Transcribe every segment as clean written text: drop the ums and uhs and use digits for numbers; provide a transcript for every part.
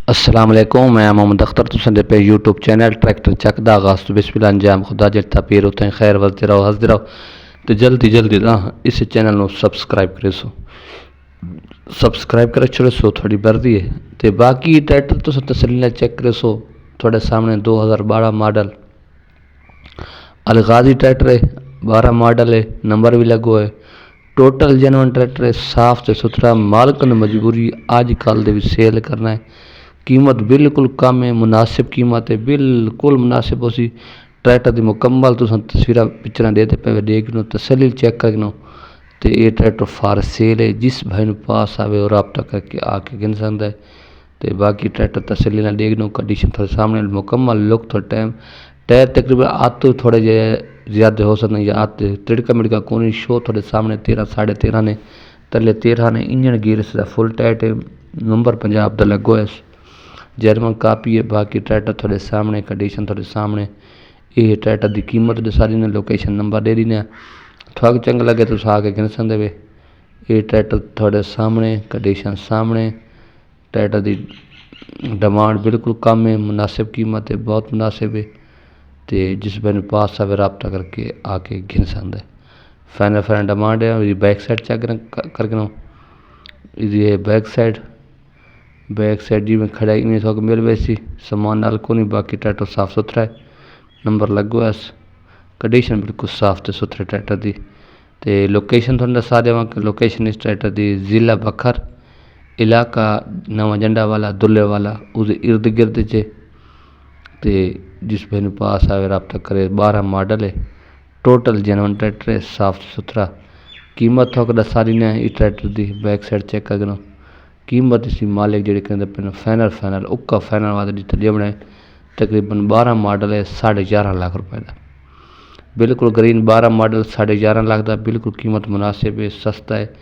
अस्सलाम वालेकुम, मैं मोहम्मद अख्तर। तुसें दे पे यूट्यूब चैनल ट्रैक्टर चक दा आगाज़ तो बिस्मिल्लाह अंजाम खुदा जड़ता पीर उतें खैर वसदे रहो हसदे रहो। तो जल्दी जल्दी ना इस चैनल को सबसक्राइब करे सो, सबसक्राइब करे छोड़े सो थोड़ी मर्जी है। तो बाकी ट्रैक्टर तुस तसल्ली चेक करे सो, थोड़े सामने 2012 मॉडल अलगाजी ट्रैक्टर है, 12 मॉडल है, नंबर भी लगो है। टोटल जेनवन ट्रैक्टर है, साफ ते सुथरा। मालक ने मजबूरी अजकल दे भी सेल करना है। कीमत बिल्कुल कम है, मुनासिब कीमत है, बिल्कुल मुनासिब उसी ट्रैक्टर की मुकम्मल तुस तस्वीर पिक्चर देते पे देख लो, तसली चेक कर लो। तो ये ट्रैक्टर फार सेल है, जिस भाई पास आवे और रबता करके आके गिन सकता है। तो बाकी ट्रैक्टर तसली ना देख लो, कंडीशन थोड़े सामने मुकम्मल लुक थोड़ा टाइम टायर तकरीबन आते थोड़े जे ज़्यादा हो सकते या आते तिड़का मिड़का कौन शो थोड़े सामने 13 साढ़े 13 ने तले 13 ने। इंजन गियर से फुल टाइट है, नंबर पंजाब का लगो है, जर्मन कापी है। बाकी ट्रैक्टर थोड़े सामने कंडीशन थोड़े सामने। ये ट्रैक्टर की कीमत तो सारी ने लोकेशन नंबर दे दी ने, थोड़ा चंगा लगे तो आके गिन सकते वे। ये ट्रैक्टर थोड़े सामने कंडीशन सामने। ट्रैक्टर की डिमांड बिल्कुल कम है, मुनासिब कीमत है, बहुत मुनासिब है। तो जिस बन पास आवे रबता करके आके गिन सकता है। फाइनल फाइनल डिमांड है। बैक साइड चेक करके ये बैक साइड जी में खड़ा इवें थोक मिल वैसी सामान नाल को नहीं। बाकी ट्रैक्टर साफ सुथरा है, नंबर लगो है, कंडीशन बिल्कुल साफ तो सुथरे ट्रैक्टर की। तो लोकेशन थोड़ा दसा देव कि लोकेशन इस ट्रैक्टर की ज़िला बखर, इलाका नवा जंडा वाला दुल्ले वाला, उस इर्द गिर्द च। तो जिस भाई पास आवे रबता करे। 12 मॉडल है, टोटल जेनवन ट्रैक्टर है, साफ सुथरा। कीमत थोक दसा दी ने इस ट्रैक्टर की, बैक साइड चेक कर कीमत इसी मालिक जी कहते पे फाइनल उक्का फाइनल वाद दी बनाए। तकरीबन 12 मॉडल है, 11.5 लाख रुपए का बिल्कुल ग्रीन 12 मॉडल 11.5 लाख का बिल्कुल कीमत मुनासिब है, सस्ता है।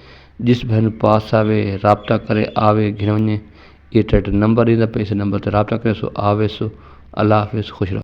जिस भाई पास आवे रबता करे आवे घिन वने। ये ट्रैक्टर नंबर ईंदा पे, इस नंबर पर रबता करे सो आवे सो। अल्लाह हाफिज़, खुश रहो।